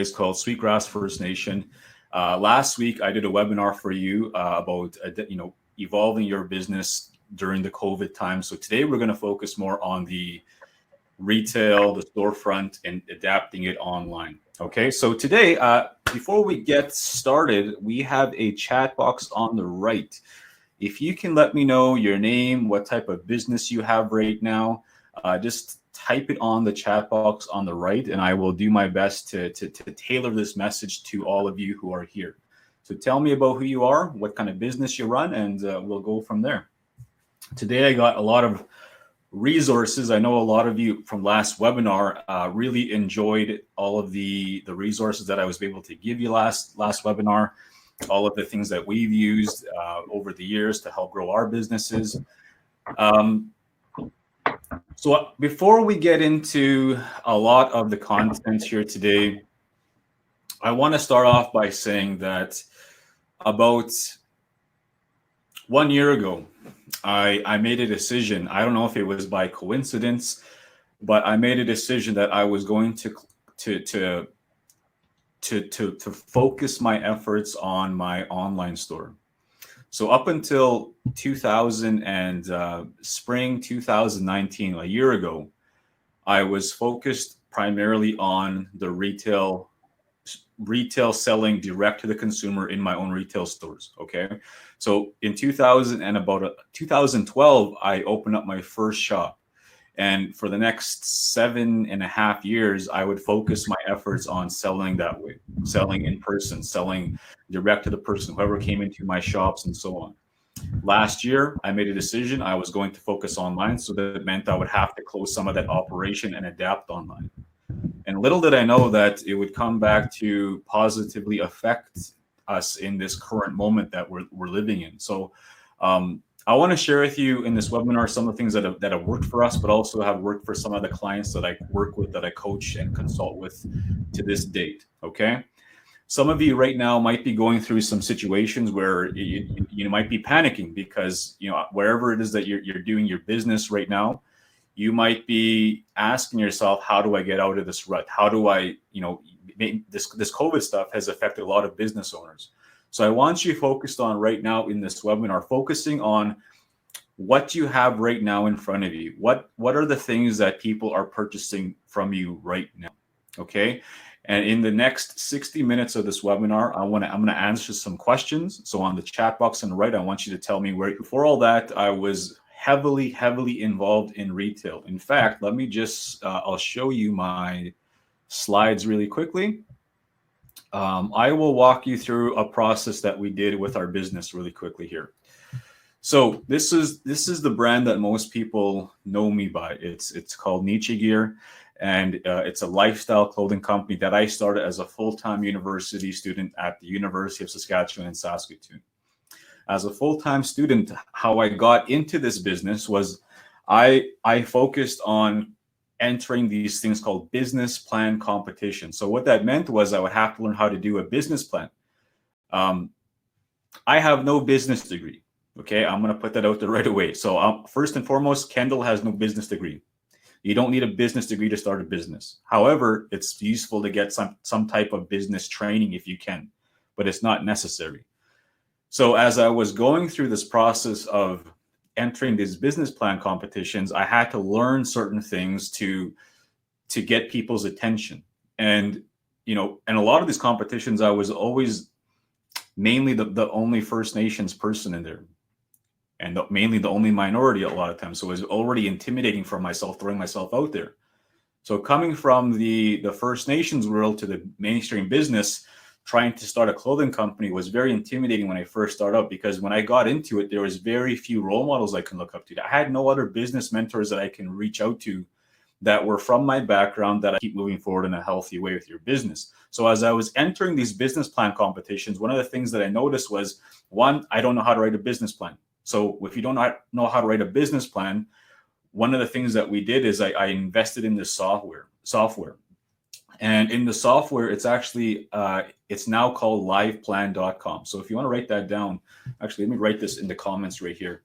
It's called Sweetgrass First Nation. Last week, I did a webinar for you about evolving your business during the COVID time. So today, we're going to focus more on the retail, the storefront, and adapting it online. Okay, so today, before we get started, we have a chat box on the right. If you can let me know your name, what type of business you have right now, just type it on the chat box on the right, and I will do my best to tailor this message to all of you who are here. So tell me about who you are, what kind of business you run, and we'll go from there. Today, I got a lot of resources. I know a lot of you from last webinar really enjoyed all of the resources that I was able to give you last webinar, all of the things that we've used over the years to help grow our businesses. So before we get into a lot of the content here today, I want to start off by saying that about 1 year ago, I made a decision. I don't know if it was by coincidence, but I made a decision that I was going to focus my efforts on my online store. So up until spring 2019, a year ago, I was focused primarily on the retail selling direct to the consumer in my own retail stores. Okay, so in 2012, I opened up my first shop. And for the next 7.5 years, I would focus my efforts on selling that way, selling in person, selling direct to the person, whoever came into my shops and so on. Last year, I made a decision. I was going to focus online. So that meant I would have to close some of that operation and adapt online. And little did I know that it would come back to positively affect us in this current moment that we're living in. So I want to share with you in this webinar some of the things that have worked for us, but also have worked for some of the clients that I work with, that I coach and consult with to this date. Okay, some of you right now might be going through some situations where you might be panicking because wherever it is that you're doing your business right now, you might be asking yourself, how do I get out of this rut? How do I, this COVID stuff has affected a lot of business owners. So I want you focused on right now in this webinar, focusing on what you have right now in front of you. What are the things that people are purchasing from you right now? Okay. And in the next 60 minutes of this webinar, I'm going to answer some questions. So on the chat box on the right, I want you to tell me where. Before all that, I was heavily involved in retail. In fact, let me just, I'll show you my slides really quickly. I will walk you through a process that we did with our business really quickly here. So this is the brand that most people know me by. It's called Neechie Gear, and it's a lifestyle clothing company that I started as a full-time university student at the University of Saskatchewan in Saskatoon. As a full-time student, how I got into this business was I focused on entering these things called business plan competitions. So what that meant was I would have to learn how to do a business plan. I have no business degree. Okay, I'm going to put that out there right away. So first and foremost, Kendal has no business degree. You don't need a business degree to start a business. However, it's useful to get some type of business training if you can, but it's not necessary. So as I was going through this process of entering these business plan competitions, I had to learn certain things to get people's attention. And and a lot of these competitions, I was always mainly the only First Nations person in there, and mainly the only minority a lot of times. So it was already intimidating for myself, throwing myself out there. So coming from the First Nations world to the mainstream business, trying to start a clothing company was very intimidating when I first started out, because when I got into it, there was very few role models I can look up to. I had no other business mentors that I can reach out to that were from my background that I keep moving forward in a healthy way with your business. So as I was entering these business plan competitions, one of the things that I noticed was, one, I don't know how to write a business plan. So if you don't know how to write a business plan, one of the things that we did is I invested in this software. And in the software, it's actually, it's now called liveplan.com. So if you want to write that down, actually, let me write this in the comments right here.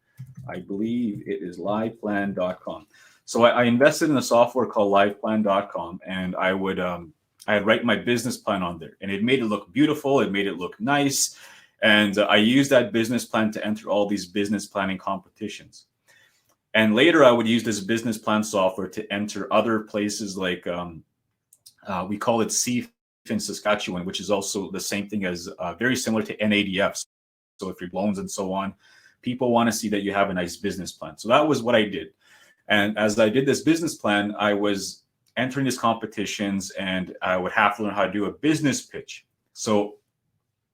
I believe it is liveplan.com. So I invested in a software called liveplan.com, and I would I'd write my business plan on there, and it made it look beautiful. It made it look nice. And I used that business plan to enter all these business planning competitions. And later I would use this business plan software to enter other places like we call it CF in Saskatchewan, which is also the same thing as very similar to NADF. So if your loans and so on, people want to see that you have a nice business plan. So that was what I did. And as I did this business plan, I was entering these competitions, and I would have to learn how to do a business pitch. So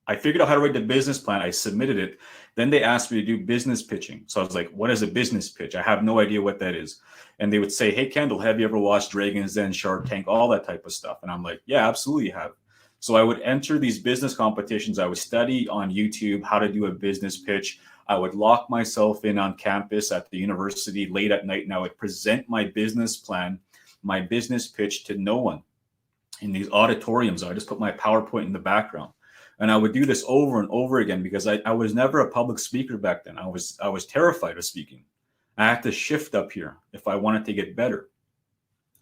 I figured out how to write the business plan. I submitted it. Then they asked me to do business pitching. So I was like, what is a business pitch? I have no idea what that is. And they would say, hey, Kendal, have you ever watched Dragon's Den, Shark Tank, all that type of stuff? And I'm like, yeah, absolutely have. So I would enter these business competitions. I would study on YouTube how to do a business pitch. I would lock myself in on campus at the university late at night, and I would present my business plan, my business pitch to no one in these auditoriums. I would just put my PowerPoint in the background. And I would do this over and over again because I was never a public speaker back then. I was terrified of speaking. I had to shift up here if I wanted to get better.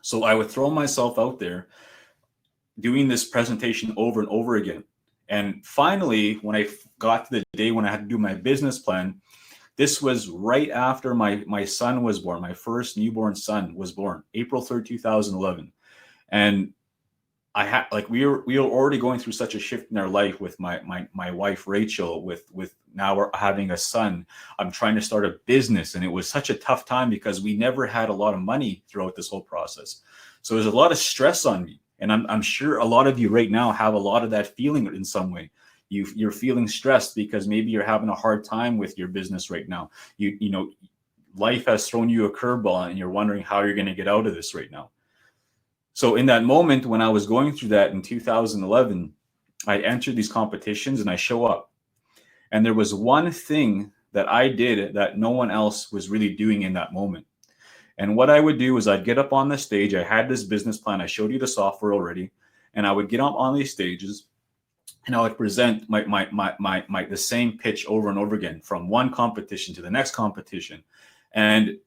So I would throw myself out there doing this presentation over and over again. And finally, when I got to the day when I had to do my business plan, this was right after my son was born. My first newborn son was born, April 3rd, 2011. And I had we were already going through such a shift in our life with my wife Rachel, with now we're having a son. I'm trying to start a business, and it was such a tough time because we never had a lot of money throughout this whole process. So there's a lot of stress on me, and I'm sure a lot of you right now have a lot of that feeling in some way. You're feeling stressed because maybe you're having a hard time with your business right now. You know, life has thrown you a curveball, and you're wondering how you're going to get out of this right now. So in that moment, when I was going through that in 2011, I entered these competitions and I show up. And there was one thing that I did that no one else was really doing in that moment. And what I would do is I'd get up on the stage. I had this business plan. I showed you the software already. And I would get up on these stages and I would present the same pitch over and over again from one competition to the next competition. And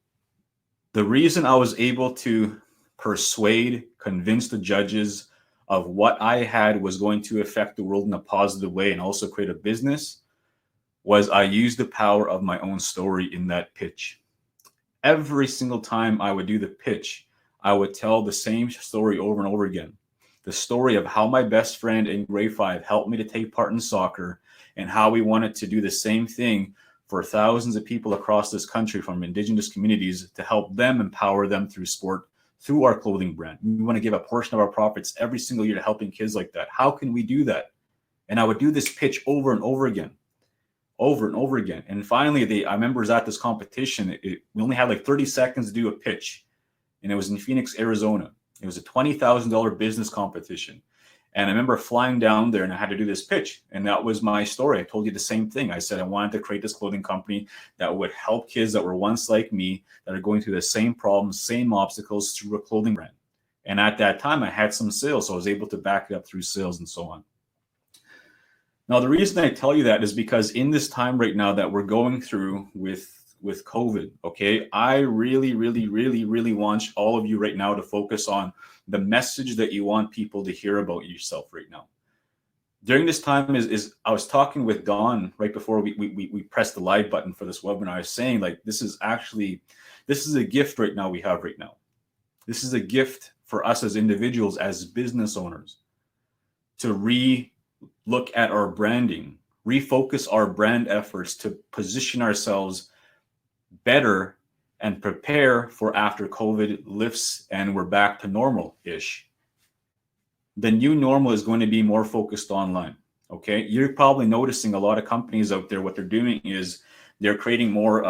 the reason I was able to convince the judges of what I had was going to affect the world in a positive way and also create a business was I used the power of my own story in that pitch. Every single time I would do the pitch, I would tell the same story over and over again. The story of how my best friend in grade 5 helped me to take part in soccer and how we wanted to do the same thing for thousands of people across this country from Indigenous communities to help them empower them through sport, through our clothing brand. We want to give a portion of our profits every single year to helping kids like that. How can we do that? And I would do this pitch over and over again. And finally, I remember I was at this competition. We only had like 30 seconds to do a pitch. And it was in Phoenix, Arizona. It was a $20,000 business competition. And I remember flying down there and I had to do this pitch. And that was my story. I told you the same thing. I said I wanted to create this clothing company that would help kids that were once like me, that are going through the same problems, same obstacles through a clothing brand. And at that time, I had some sales. So I was able to back it up through sales and so on. Now, the reason I tell you that is because in this time right now that we're going through with COVID, okay, I really want all of you right now to focus on the message that you want people to hear about yourself right now. During this time is I was talking with Dawn right before we pressed the live button for this webinar. I was saying, like, this is a gift right now we have right now. This is a gift for us as individuals, as business owners, to look at our branding, refocus our brand efforts to position ourselves better and prepare for after COVID lifts and we're back to normal-ish. The new normal is going to be more focused online, okay? You're probably noticing a lot of companies out there, what they're doing is they're creating more,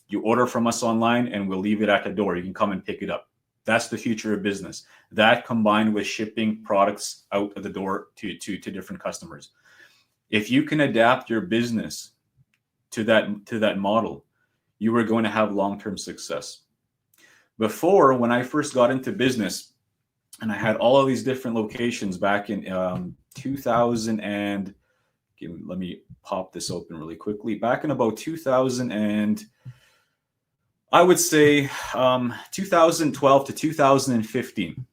you order from us online and we'll leave it at the door. You can come and pick it up. That's the future of business. That combined with shipping products out of the door to different customers. If you can adapt your business to that model, you are going to have long-term success. Before, when I first got into business, and I had all of these different locations back in 2000 and let me pop this open really quickly. Back in about 2000 and I would say 2012 to 2015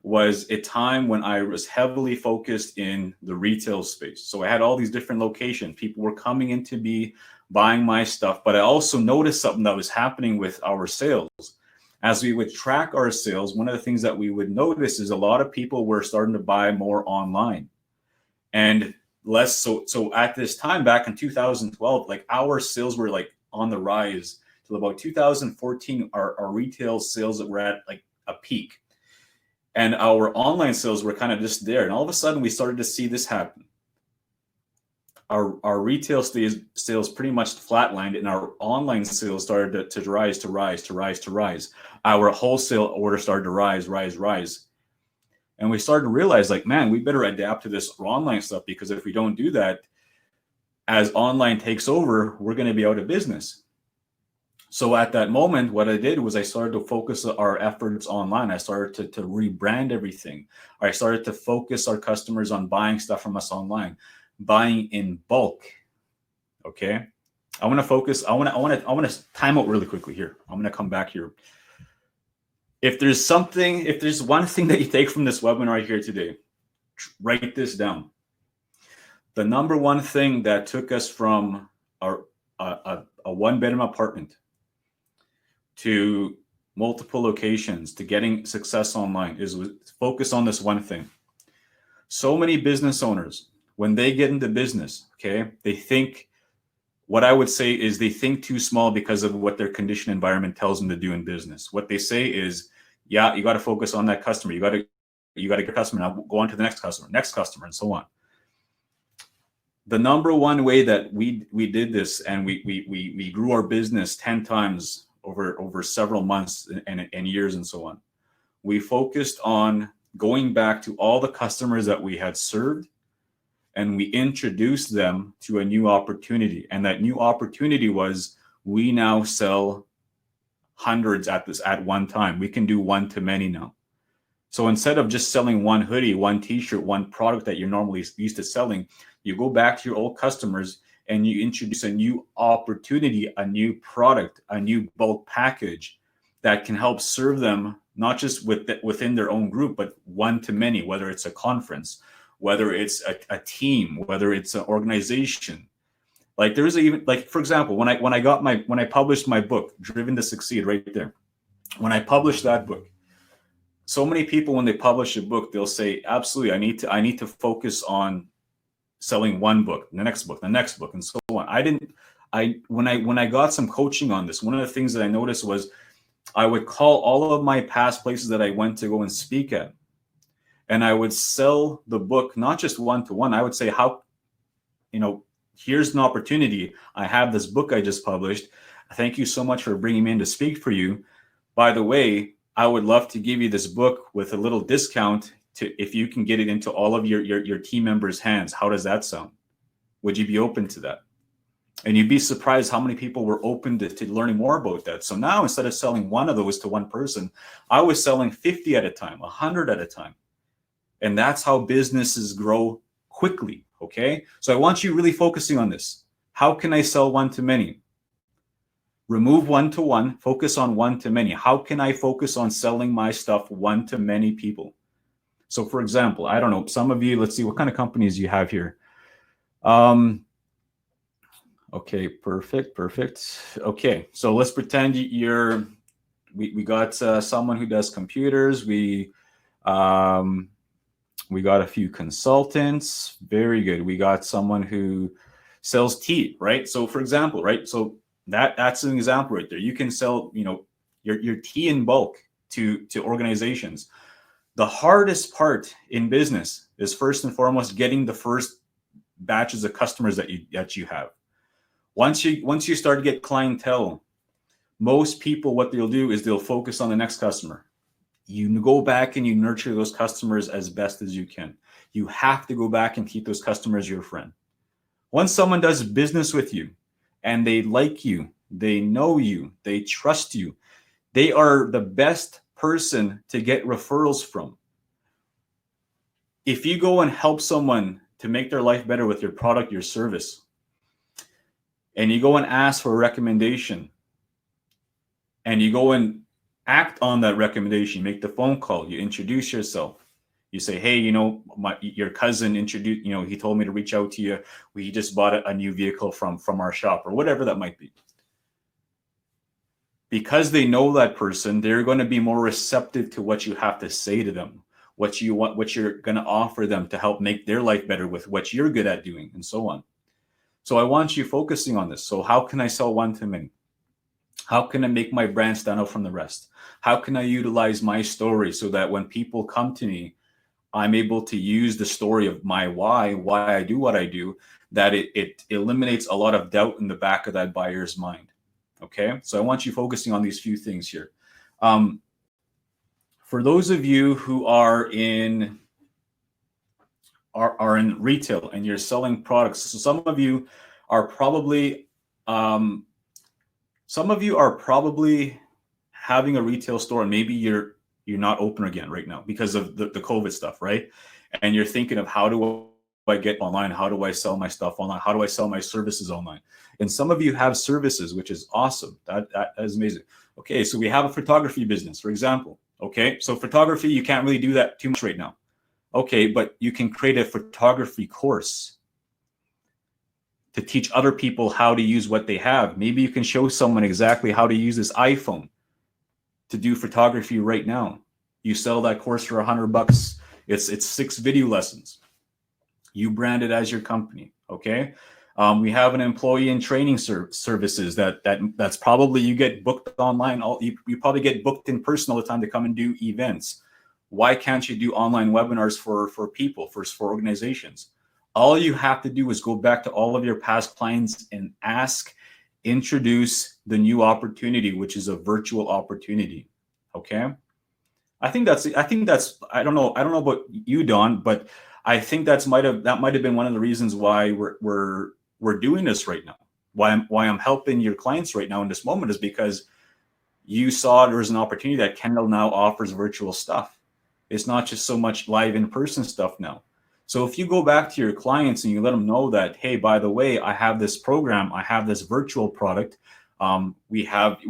was a time when I was heavily focused in the retail space. So I had all these different locations. People were coming in to be buying my stuff, but I also noticed something that was happening with our sales. As we would track our sales, one of the things that we would notice is a lot of people were starting to buy more online and less. So at this time back in 2012, like our sales were like on the rise till about 2014. Our retail sales were at like a peak. And our online sales were kind of just there. And all of a sudden, we started to see this happen. Our retail sales pretty much flatlined, and our online sales started to rise. Our wholesale order started to rise. And we started to realize, like, man, we better adapt to this online stuff, because if we don't do that, as online takes over, we're going to be out of business. So at that moment, what I did was I started to focus our efforts online. I started to rebrand everything. I started to focus our customers on buying stuff from us online, buying in bulk. Okay. I want to focus. I want to time out really quickly here. I'm going to come back here. If there's one thing that you take from this webinar here today, write this down. The number one thing that took us from a one-bedroom apartment to multiple locations to getting success online is focus on this one thing. So many business owners, when they get into business, okay, they think, what I would say is they think too small because of what their conditioned environment tells them to do in business. What they say is, yeah, you got to focus on that customer. You got to get a customer. Now go on to the next customer, and so on. The number one way that we did this, and we grew our business 10 times over several months and years and so on. We focused on going back to all the customers that we had served, and we introduced them to a new opportunity. And that new opportunity was, we now sell hundreds at one time. We can do one to many now. So instead of just selling one hoodie, one t-shirt, one product that you're normally used to selling, you go back to your old customers and you introduce a new opportunity, a new product, a new bulk package that can help serve them, not just within their own group, but one to many, whether it's a conference, whether it's a team, whether it's an organization. Like there's even, like, for example, when I published my book, Driven to Succeed, right there, when I published that book, so many people, when they publish a book, they'll say, absolutely, I need to focus on selling one book, the next book, and so on. When I got some coaching on this, one of the things that I noticed was I would call all of my past places that I went to go and speak at, and I would sell the book, not just one-to-one. I would say, here's an opportunity. I have this book I just published. Thank you so much for bringing me in to speak for you. By the way, I would love to give you this book with a little discount if you can get it into all of your team members' hands. How does that sound? Would you be open to that? And you'd be surprised how many people were open to learning more about that. So now, instead of selling one of those to one person, I was selling 50 at a time, 100 at a time. And that's how businesses grow quickly, okay? So I want you really focusing on this. How can I sell one to many? Remove one-to-one, focus on one-to-many. How can I focus on selling my stuff one to many people? So for example, I don't know, some of you, let's see, what kind of companies you have here? Okay, perfect. Okay, so let's pretend we got someone who does computers. We got a few consultants. Very good. We got someone who sells tea, right? So for example, right? So that's an example right there. You can sell, your tea in bulk to organizations. The hardest part in business is, first and foremost, getting the first batches of customers that you have. Once you start to get clientele, most people, what they'll do is they'll focus on the next customer. You go back and you nurture those customers as best as you can. You have to go back and keep those customers your friend. Once someone does business with you and they like you, they know you, they trust you, they are the best person to get referrals from. If you go and help someone to make their life better with your product, your service, and you go and ask for a recommendation, and you go and Act on that recommendation. Make the phone call. You introduce yourself. You say, hey, your cousin introduced, he told me to reach out to you. We just bought a new vehicle from our shop, or whatever that might be. Because they know that person, they're going to be more receptive to what you have to say to them, what you're going to offer them to help make their life better with what you're good at doing, and so on. So I want you focusing on this. So how can I sell one to many? How can I make my brand stand out from the rest? How can I utilize my story so that when people come to me, I'm able to use the story of my why I do what I do, that it eliminates a lot of doubt in the back of that buyer's mind. Okay, so I want you focusing on these few things here. For those of you who are in retail and you're selling products, so some of you are probably having a retail store, and maybe you're not open again right now because of the COVID stuff, right? And you're thinking of, how do I get online? How do I sell my stuff online? How do I sell my services online? And some of you have services, which is awesome. That is amazing. Okay, so we have a photography business, for example. Okay, so photography, you can't really do that too much right now. Okay, but you can create a photography course to teach other people how to use what they have. Maybe you can show someone exactly how to use this iPhone to do photography right now. You sell that course for $100. It's 6 video lessons. You brand it as your company. Okay. We have an employee and training services that's probably, you get booked online. You probably get booked in person all the time to come and do events. Why can't you do online webinars for people, for organizations? All you have to do is go back to all of your past clients and introduce the new opportunity, which is a virtual opportunity. Okay. I think that's, I don't know about you, Don, but I think that might have been one of the reasons why we're doing this right now. Why I'm helping your clients right now in this moment is because you saw there was an opportunity that Kendal now offers virtual stuff. It's not just so much live in-person stuff now. So if you go back to your clients and you let them know that, hey, by the way, I have this program, I have this virtual product. We have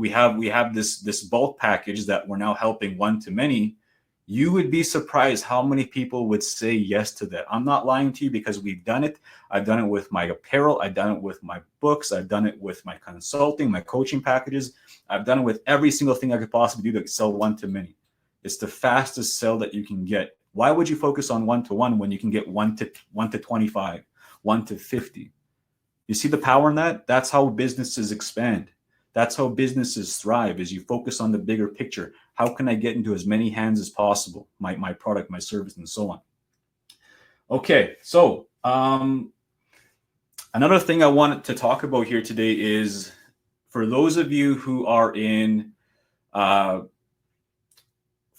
this bulk package that we're now helping one to many. You would be surprised how many people would say yes to that. I'm not lying to you, because we've done it. I've done it with my apparel. I've done it with my books. I've done it with my consulting, my coaching packages. I've done it with every single thing I could possibly do to sell one to many. It's the fastest sell that you can get. Why would you focus on one-to-one when you can get 1 to 25, 1 to 50? You see the power in that? That's how businesses expand. That's how businesses thrive, is you focus on the bigger picture. How can I get into as many hands as possible? My product, my service, and so on. Okay, so another thing I wanted to talk about here today is, for those of you who are in, for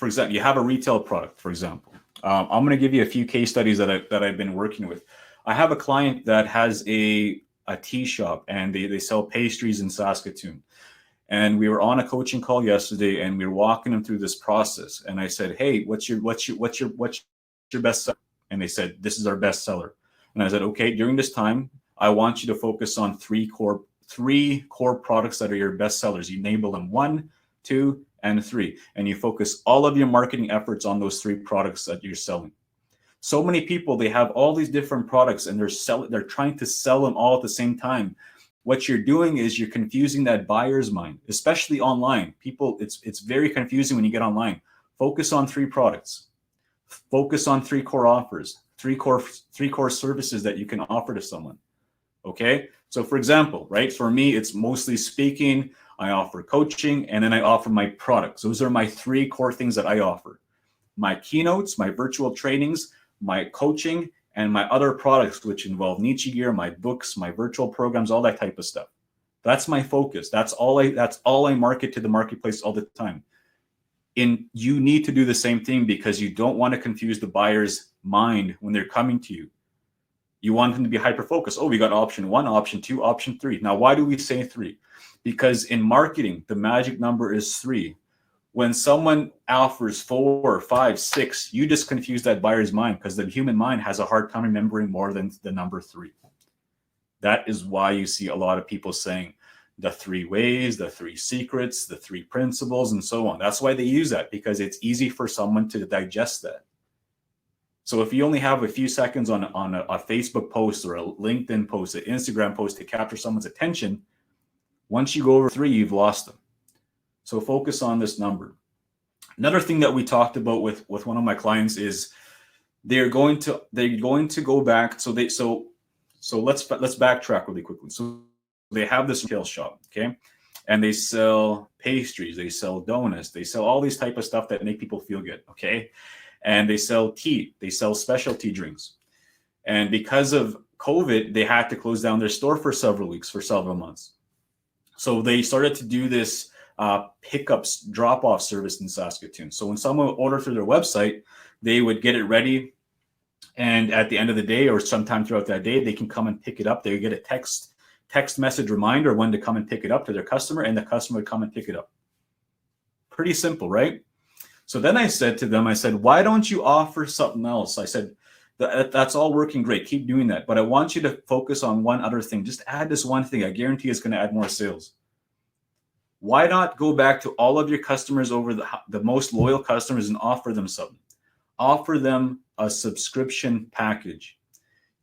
example, you have a retail product, for example. I'm going to give you a few case studies that I've been working with. I have a client that has a tea shop, and they sell pastries in Saskatoon. And we were on a coaching call yesterday, and we were walking them through this process. And I said, hey, what's your best seller? And they said, this is our best seller. And I said, okay, during this time, I want you to focus on three core products that are your best sellers. You label them 1, 2, and 3, and you focus all of your marketing efforts on those 3 products that you're selling. So many people, they have all these different products, and they're trying to sell them all at the same time. What you're doing is you're confusing that buyer's mind, especially online. People, it's very confusing when you get online. Focus on 3 products. Focus on 3 core offers, 3 core services that you can offer to someone. Okay, so for example, right, for me, it's mostly speaking. I offer coaching, and then I offer my products. Those are my 3 core things that I offer: my keynotes, my virtual trainings, my coaching, and my other products, which involve Neechie gear, my books, my virtual programs, all that type of stuff. That's my focus. That's all I market to the marketplace all the time. You need to do the same thing, because you don't want to confuse the buyer's mind when they're coming to you. You want them to be hyper-focused. Oh, we got option 1, option 2, option 3. Now, why do we say 3? Because in marketing, the magic number is 3. When someone offers 4, 5, 6, you just confuse that buyer's mind, because the human mind has a hard time remembering more than the number 3. That is why you see a lot of people saying, the 3 ways, the 3 secrets, the 3 principles, and so on. That's why they use that, because it's easy for someone to digest that. So if you only have a few seconds on a Facebook post or a LinkedIn post, an Instagram post to capture someone's attention, once you go over 3, you've lost them. So focus on this number. Another thing that we talked about with one of my clients is they're going to go back. So let's backtrack really quickly. So they have this retail shop, okay, and they sell pastries, they sell donuts, they sell all these type of stuff that make people feel good, okay, and they sell tea, they sell specialty drinks, and because of COVID, they had to close down their store for several weeks, for several months. So they started to do this pickups, drop-off service in Saskatoon. So when someone would order through their website, they would get it ready, and at the end of the day, or sometime throughout that day, they can come and pick it up. They would get a text message reminder when to come and pick it up to their customer, and the customer would come and pick it up. Pretty simple, right? So then I said to them, I said, why don't you offer something else? I said, that's all working great. Keep doing that. But I want you to focus on one other thing. Just add this one thing. I guarantee it's going to add more sales. Why not go back to all of your customers, over the most loyal customers, and offer them something? Offer them a subscription package.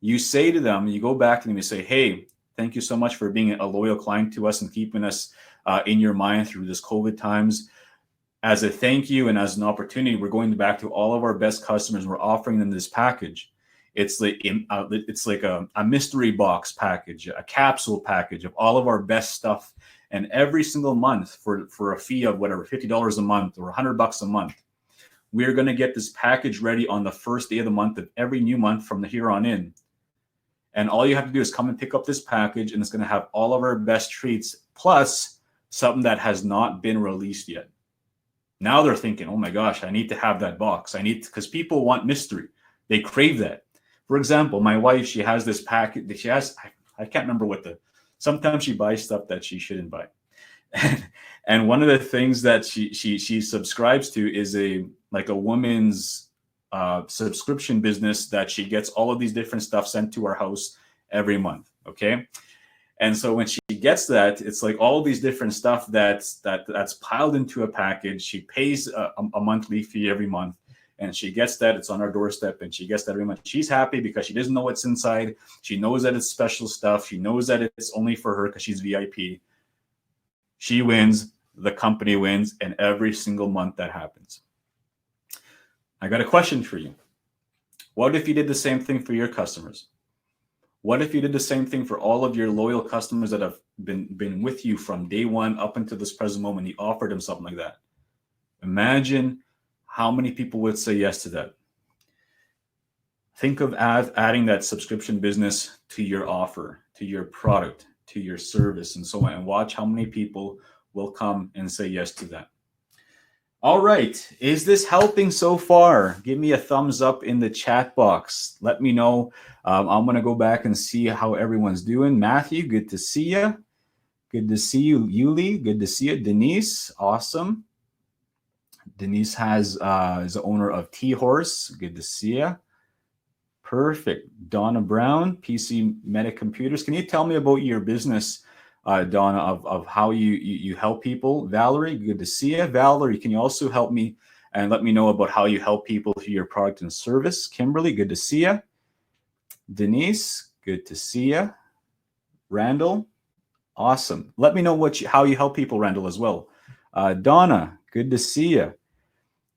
You say to them, you go back to them, you say, hey, thank you so much for being a loyal client to us and keeping us in your mind through this COVID times. As a thank you and as an opportunity, we're going back to all of our best customers. We're offering them this package. It's like a mystery box package, a capsule package of all of our best stuff. And every single month, for a fee of whatever, $50 a month or $100 a month, we're going to get this package ready on the first day of the month of every new month from here on in. And all you have to do is come and pick up this package, and it's going to have all of our best treats, plus something that has not been released yet. Now they're thinking, oh my gosh, I need to have that box. Because people want mystery. They crave that. For example, my wife, she has this package. I can't remember sometimes she buys stuff that she shouldn't buy. And one of the things that she subscribes to is a woman's subscription business that she gets all of these different stuff sent to our house every month. Okay. And so when she gets that, it's like all these different stuff that's piled into a package. She pays a monthly fee every month, and she gets that. It's on our doorstep, and she gets that every month. She's happy because she doesn't know what's inside. She knows that it's special stuff. She knows that it's only for her because she's VIP. She wins, the company wins, and every single month that happens. I got a question for you. What if you did the same thing for your customers? What if you did the same thing for all of your loyal customers that have been with you from day one up until this present moment? You offered them something like that. Imagine how many people would say yes to that. Think of adding that subscription business to your offer, to your product, to your service, and so on, and watch how many people will come and say yes to that. All right. Is this helping so far? Give me a thumbs up in the chat box. Let me know. I'm going to go back and see how everyone's doing. Matthew, good to see you. Good to see you. Yuli, good to see you. Denise, awesome. Denise is the owner of Tea Horse. Good to see you. Perfect. Donna Brown, PC Meta Computers. Can you tell me about your business, Donna, of how you help people? Valerie, good to see you. Valerie, can you also help me and let me know about how you help people through your product and service? Kimberly, good to see you. Denise, good to see you. Randall, awesome. Let me know how you help people, Randall, as well. Donna, good to see you.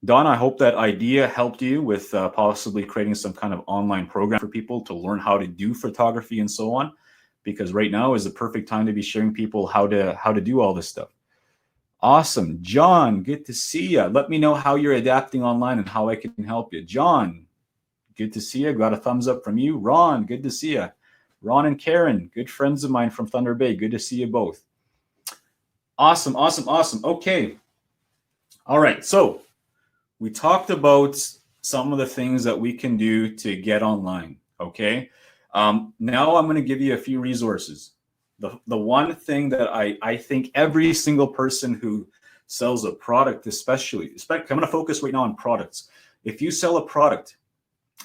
Donna, I hope that idea helped you with possibly creating some kind of online program for people to learn how to do photography and so on, because right now is the perfect time to be showing people how to do all this stuff. Awesome. John, good to see you. Let me know how you're adapting online and how I can help you. John, good to see you. Got a thumbs up from you. Ron, good to see you. Ron and Karen, good friends of mine from Thunder Bay. Good to see you both. Awesome, awesome, awesome. Okay. All right. So we talked about some of the things that we can do to get online. Okay. Now I'm going to give you a few resources. The one thing that I think every single person who sells a product, especially I'm going to focus right now on products. If you sell a product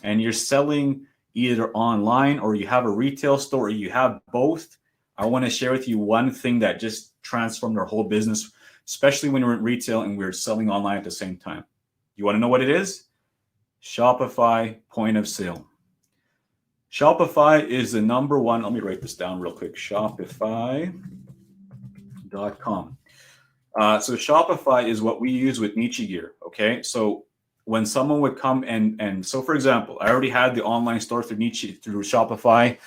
and you're selling either online or you have a retail store or you have both, I want to share with you one thing that just transformed our whole business, especially when we're in retail and we're selling online at the same time. You want to know what it is? Shopify point of sale. Shopify is the number one. Let me write this down real quick. Shopify.com. So Shopify is what we use with Neechie gear. Okay. So when someone would come and so for example, I already had the online store through Neechie, through Shopify.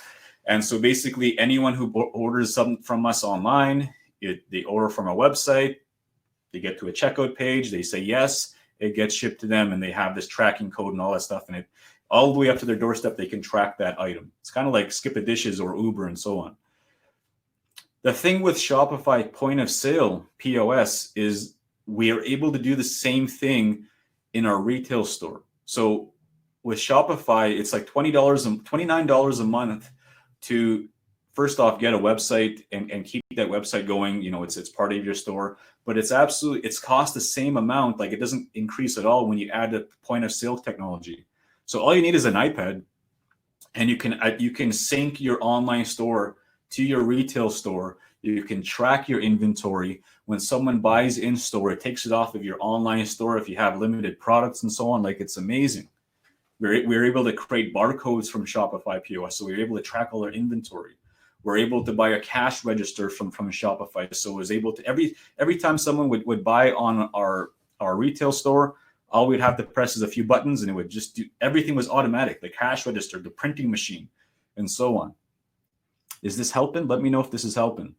And so basically anyone who orders something from us online, they order from our website, they get to a checkout page, they say yes, it gets shipped to them, and they have this tracking code and all that stuff. And it all the way up to their doorstep, they can track that item. It's kind of like Skip a Dishes or Uber and so on. The thing with Shopify point of sale, POS, is we are able to do the same thing in our retail store. So with Shopify, it's like $29 a month to first off get a website and keep that website going. You know, it's part of your store, but it's cost the same amount. Like it doesn't increase at all when you add the point of sale technology. So all you need is an iPad, and you can sync your online store to your retail store. You can track your inventory. When someone buys in store, it takes it off of your online store if you have limited products and so on. Like it's amazing. We're able to create barcodes from Shopify POS, so we're able to track all our inventory. We're able to buy a cash register from Shopify, so it was able to every time someone would buy on our retail store, all we'd have to press is a few buttons, and it would just do everything was automatic. The cash register, the printing machine, and so on. Is this helping? Let me know if this is helping.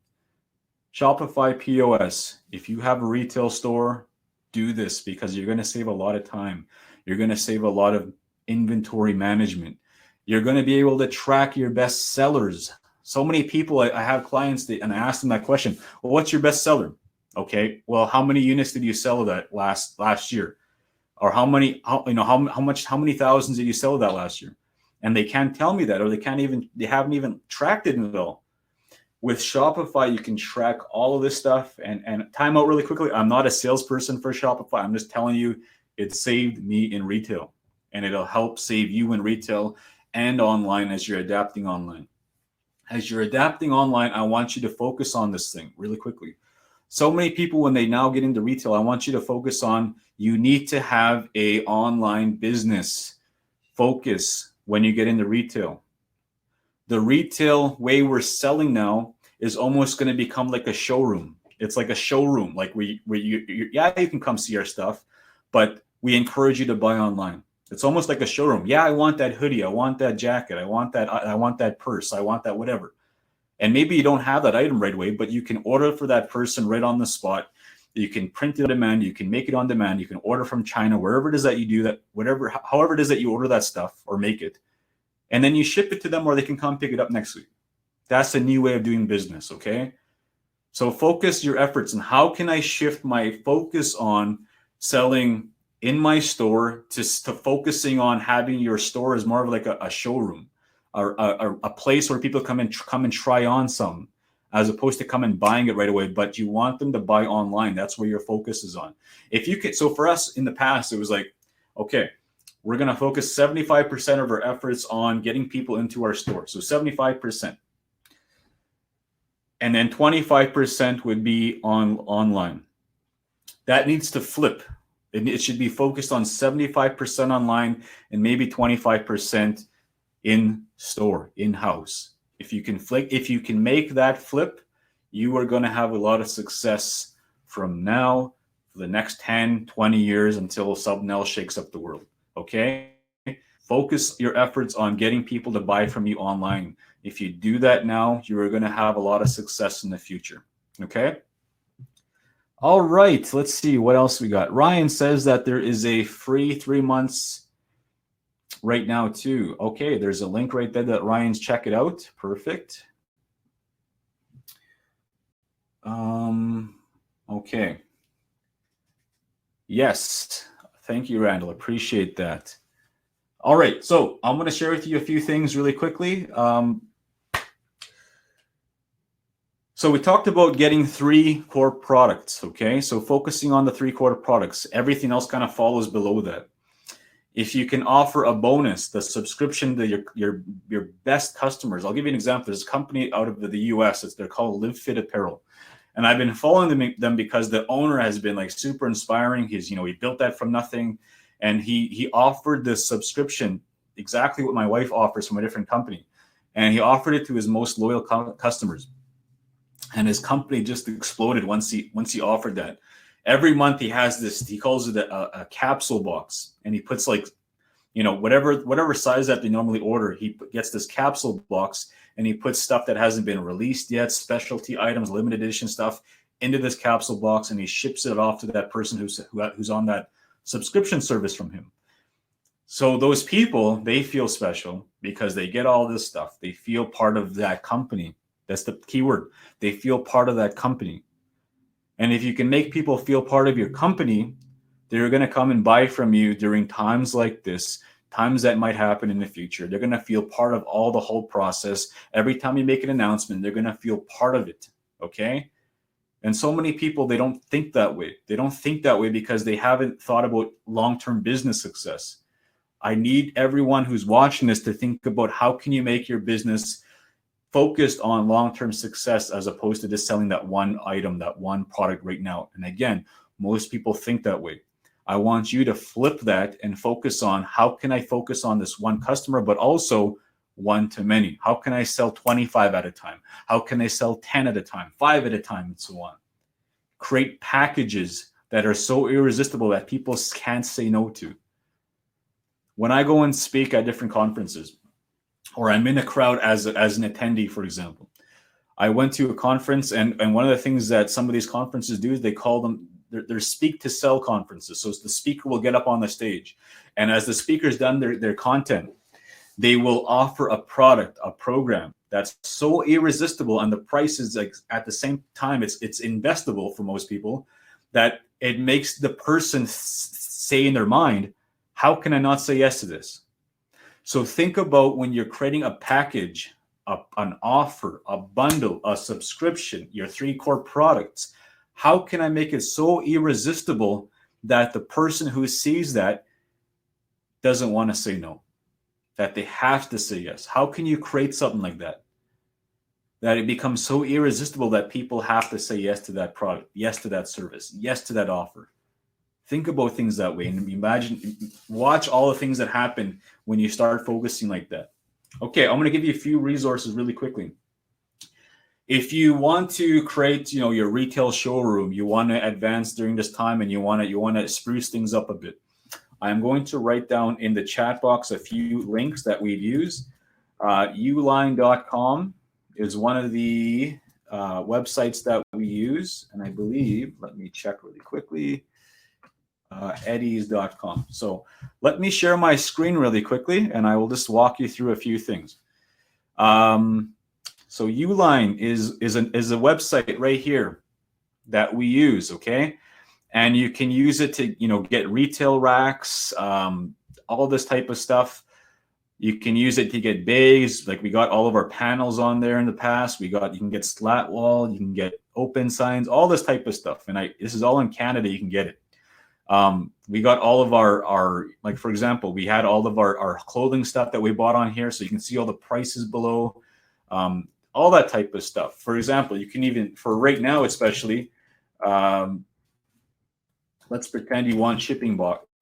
Shopify POS. If you have a retail store, do this because you're going to save a lot of time. You're going to save a lot of inventory management. You're going to be able to track your best sellers. So many people, I have clients and I ask them that question. Well, what's your best seller? Okay. Well, how many units did you sell that last year? Or how many thousands did you sell that last year? And they can't tell me that, or they haven't even tracked it at all. With Shopify, you can track all of this stuff. And time out really quickly. I'm not a salesperson for Shopify. I'm just telling you, it saved me in retail. And it'll help save you in retail and online as you're adapting online. As you're adapting online, I want you to focus on this thing really quickly. So many people, when they now get into retail, I want you to focus on, you need to have an online business. Focus when you get into retail. The retail way we're selling now is almost going to become like a showroom. It's like a showroom, like you can come see our stuff, but we encourage you to buy online. It's almost like a showroom. Yeah, I want that hoodie. I want that jacket. I want that purse. I want that whatever. And maybe you don't have that item right away, but you can order for that person right on the spot. You can print it on demand. You can make it on demand. You can order from China, wherever it is that you do that, however it is that you order that stuff or make it. And then you ship it to them, or they can come pick it up next week. That's a new way of doing business, okay? So focus your efforts on how can I shift my focus on selling in my store to focusing on having your store as more of like a showroom, or a place where people come and try on some, as opposed to come and buying it right away. But you want them to buy online. That's where your focus is on. If you could, so for us in the past, it was like, okay, we're going to focus 75% of our efforts on getting people into our store. So 75%. And then 25% would be online. That needs to flip. It should be focused on 75% online and maybe 25% in store, in-house. If you can make that flip, you are going to have a lot of success from now for the next 10, 20 years until something else shakes up the world. Okay? Focus your efforts on getting people to buy from you online. If you do that now, you are going to have a lot of success in the future. Okay? All right, let's see what else we got. Ryan says that there is a free 3 months right now too. Okay, there's a link right there that Ryan's check it out. Perfect. Okay. Yes, thank you, Randall. Appreciate that. All right, so I'm going to share with you a few things really quickly. So we talked about getting 3 core products, okay? So focusing on the 3 core products, everything else kind of follows below that. If you can offer a bonus, the subscription to your best customers. I'll give you an example. There's a company out of the US. They're called Live Fit Apparel. And I've been following them because the owner has been like super inspiring. He built that from nothing. And he offered this subscription, exactly what my wife offers from a different company. And he offered it to his most loyal customers. And his company just exploded once he offered that. Every month he has this, he calls it a capsule box. And he puts like, whatever size that they normally order, he gets this capsule box and he puts stuff that hasn't been released yet, specialty items, limited edition stuff, into this capsule box, and he ships it off to that person who's on that subscription service from him. So those people, they feel special because they get all this stuff. They feel part of that company. That's the key word. They feel part of that company. And if you can make people feel part of your company, they're going to come and buy from you during times like this, times that might happen in the future. They're going to feel part of the whole process. Every time you make an announcement, they're going to feel part of it. Okay. And so many people, they don't think that way. They don't think that way because they haven't thought about long-term business success. I need everyone who's watching this to think about how can you make your business focused on long-term success as opposed to just selling that one item, that one product right now. And again, most people think that way. I want you to flip that and focus on how can I focus on this one customer, but also one to many. How can I sell 25 at a time? How can I sell 10 at a time, 5 at a time, and so on? Create packages that are so irresistible that people can't say no to. When I go and speak at different conferences, or I'm in a crowd as an attendee, for example, I went to a conference, and one of the things that some of these conferences do is they call them, they're speak to sell conferences. So the speaker will get up on the stage, and as the speaker's done their content, they will offer a product, a program that's so irresistible, and the price is like at the same time it's investable for most people, that it makes the person say in their mind, how can I not say yes to this? So think about when you're creating a package, an offer, a bundle, a subscription, your 3 core products. How can I make it so irresistible that the person who sees that doesn't want to say no, that they have to say yes? How can you create something like that, that it becomes so irresistible that people have to say yes to that product, yes to that service, yes to that offer? Think about things that way and watch all the things that happen when you start focusing like that. Okay, I'm going to give you a few resources really quickly. If you want to create, your retail showroom, you want to advance during this time, and you want to spruce things up a bit, I'm going to write down in the chat box a few links that we've used. Uline.com is one of the websites that we use, and I believe, let me check really quickly, eddies.com. So let me share my screen really quickly, and I will just walk you through a few things. So Uline is a website right here that we use, okay? And you can use it to, get retail racks, all this type of stuff. You can use it to get bays, like we got all of our panels on there in the past. You can get slat wall, you can get open signs, all this type of stuff. And this is all in Canada, you can get it. We got all of our like, for example, we had all of our clothing stuff that we bought on here, so you can see all the prices below, all that type of stuff. For example, you can even, for right now especially, let's pretend you want shipping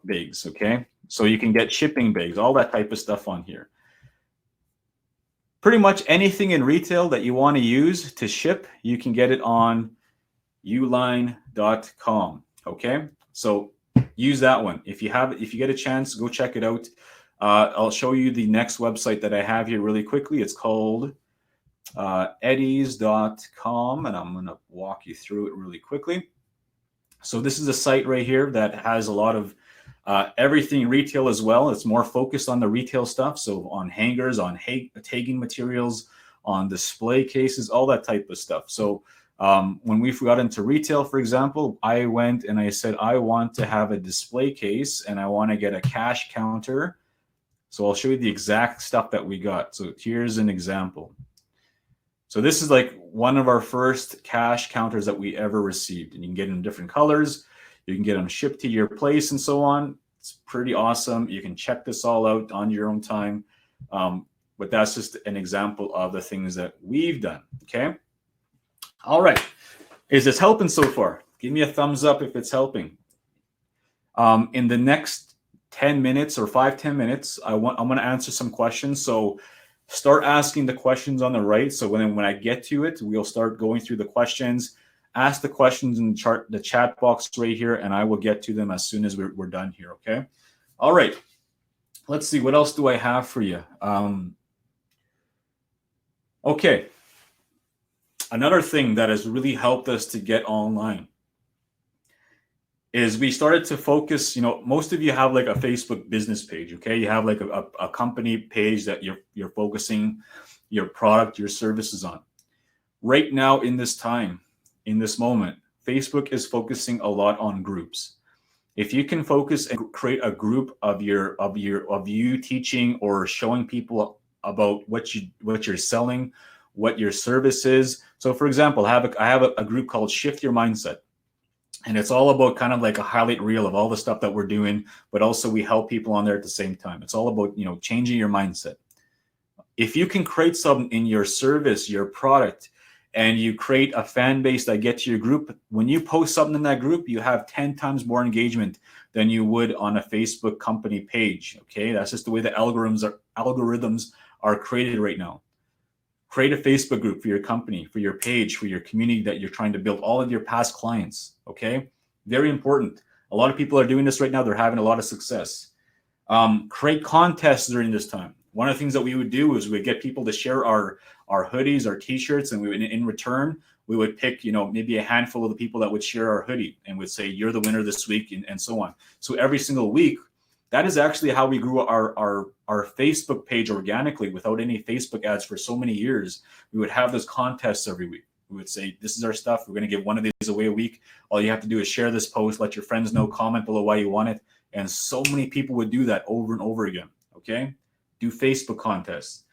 bags, okay? So you can get shipping bags, all that type of stuff on here. Pretty much anything in retail that you want to use to ship, you can get it on uline.com, okay? So use that one. If you get a chance, go check it out. I'll show you the next website that I have here really quickly. It's called eddies.com, and I'm going to walk you through it really quickly. So this is a site right here that has a lot of everything retail as well. It's more focused on the retail stuff. So on hangers, on tagging materials, on display cases, all that type of stuff. So when we got into retail, for example, I went and I said, I want to have a display case and I want to get a cash counter. So I'll show you the exact stuff that we got. So here's an example. So this is like one of our first cash counters that we ever received. And you can get in different colors. You can get them shipped to your place and so on. It's pretty awesome. You can check this all out on your own time. But that's just an example of the things that we've done. Okay. All right. Is this helping so far? Give me a thumbs up if it's helping. In the next 10 minutes or 5-10 minutes, I'm going to answer some questions. So start asking the questions on the right. So when I get to it, we'll start going through the questions. Ask the questions in the chat box right here, and I will get to them as soon as we're done here. Okay. All right. Let's see. What else do I have for you? Okay. Another thing that has really helped us to get online is we started to focus, most of you have like a Facebook business page, okay? You have like a company page that you're focusing your product, your services on. Right now in this time, in this moment, Facebook is focusing a lot on groups. If you can focus and create a group of you teaching or showing people about what you're selling, what your service is. So for example, I have a group called Shift Your Mindset. And it's all about kind of like a highlight reel of all the stuff that we're doing, but also we help people on there at the same time. It's all about, changing your mindset. If you can create something in your service, your product, and you create a fan base that gets to your group, when you post something in that group, you have 10 times more engagement than you would on a Facebook company page. Okay. That's just the way the algorithms are created right now. Create a Facebook group for your company, for your page, for your community that you're trying to build, all of your past clients. Okay. Very important. A lot of people are doing this right now. They're having a lot of success. Create contests during this time. One of the things that we would do is we'd get people to share our hoodies, our t-shirts, and we would, in return, we would pick, maybe a handful of the people that would share our hoodie and would say, you're the winner this week, and so on. So every single week, that is actually how we grew our Facebook page organically without any Facebook ads for so many years. We would have those contests every week. We would say, this is our stuff. We're going to give one of these away a week. All you have to do is share this post, let your friends know, comment below why you want it. And so many people would do that over and over again. Okay. Do Facebook contests.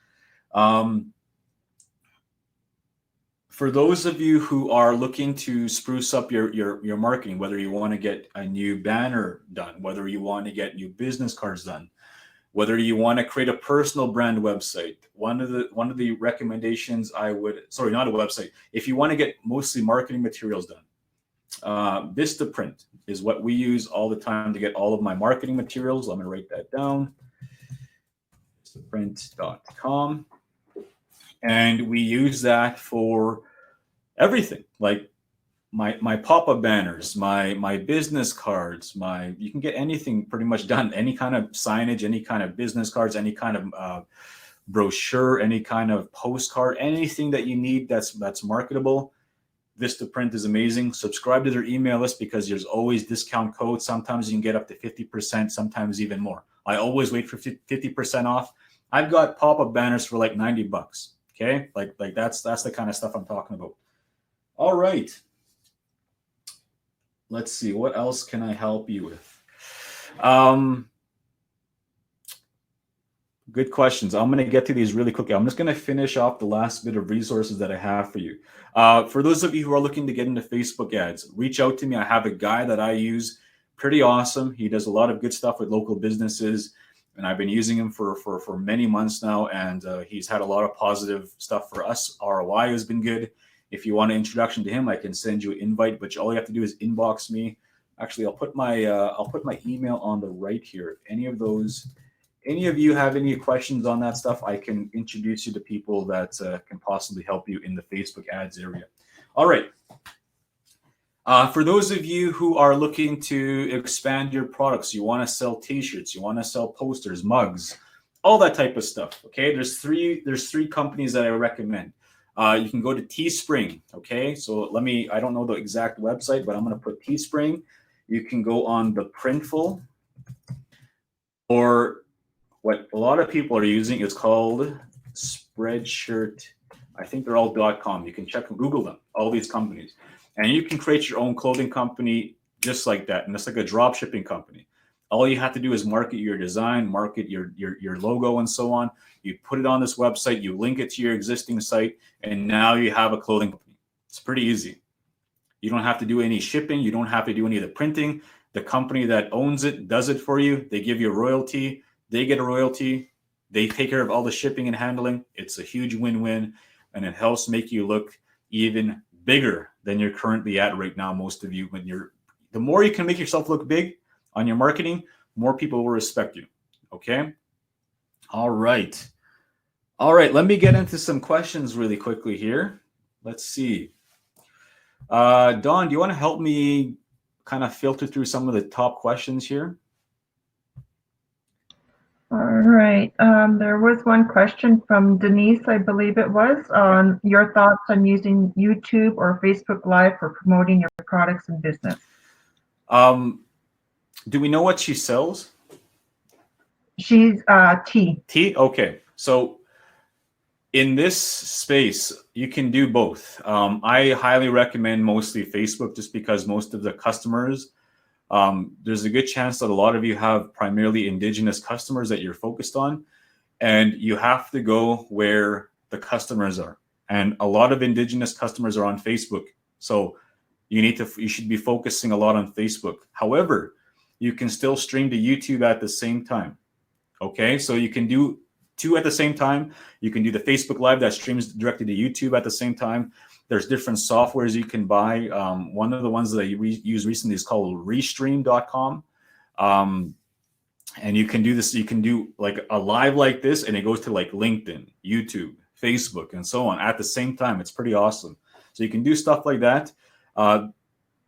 For those of you who are looking to spruce up your marketing, whether you want to get a new banner done, whether you want to get new business cards done, whether you want to create a personal brand website, one of the recommendations not a website. If you want to get mostly marketing materials done, Vistaprint is what we use all the time to get all of my marketing materials. I'm going to write that down. Vistaprint.com. And we use that for everything, like my pop-up banners, my business cards, you can get anything pretty much done, any kind of signage, any kind of business cards, any kind of brochure, any kind of postcard, anything that you need that's marketable. Vistaprint is amazing. Subscribe to their email list because there's always discount codes. Sometimes you can get up to 50%, sometimes even more. I always wait for 50% off. I've got pop-up banners for like $90. Okay, like that's the kind of stuff I'm talking about. All right. Let's see, what else can I help you with? Good questions. I'm going to get to these really quickly. I'm just going to finish off the last bit of resources that I have for you. For those of you who are looking to get into Facebook ads, reach out to me. I have a guy that I use, pretty awesome. He does a lot of good stuff with local businesses. And I've been using him for many months now, and he's had a lot of positive stuff for us. ROI has been good. If you want an introduction to him, I can send you an invite, but all you have to do is inbox me. Actually, I'll put my email on the right here. If any of you have any questions on that stuff, I can introduce you to people that can possibly help you in the Facebook ads area. All right. For those of you who are looking to expand your products, you want to sell t-shirts, you want to sell posters, mugs, all that type of stuff. Okay. There's three companies that I recommend. You can go to Teespring. Okay. So I don't know the exact website, but I'm going to put Teespring. You can go on the Printful, or what a lot of people are using is called Spreadshirt. I think they're all .com. You can Google them, all these companies. And you can create your own clothing company just like that. And it's like a drop shipping company. All you have to do is market your design, market your logo and so on. You put it on this website, you link it to your existing site, and now you have a clothing company. It's pretty easy. You don't have to do any shipping. You don't have to do any of the printing. The company that owns it does it for you. They give you a royalty. They get a royalty. They take care of all the shipping and handling. It's a huge win-win, and it helps make you look even bigger than you're currently at right now. Most of you, the more you can make yourself look big on your marketing, more people will respect you. Okay. All right. Let me get into some questions really quickly here. Let's see. Dawn, do you want to help me kind of filter through some of the top questions here? All right. There was one question from Denise, I believe it was, on your thoughts on using YouTube or Facebook Live for promoting your products and business. Do we know what she sells? She's tea. Tea? Okay. So in this space, you can do both. I highly recommend mostly Facebook, just because most of the customers, there's a good chance that a lot of you have primarily Indigenous customers that you're focused on, and you have to go where the customers are. And a lot of Indigenous customers are on Facebook. So you should be focusing a lot on Facebook. However, you can still stream to YouTube at the same time. Okay, so you can do two at the same time. You can do the Facebook Live that streams directly to YouTube at the same time. There's different softwares you can buy. One of the ones that I used recently is called Restream.com. And you can do this. You can do like a live like this, and it goes to like LinkedIn, YouTube, Facebook, and so on at the same time. It's pretty awesome. So you can do stuff like that.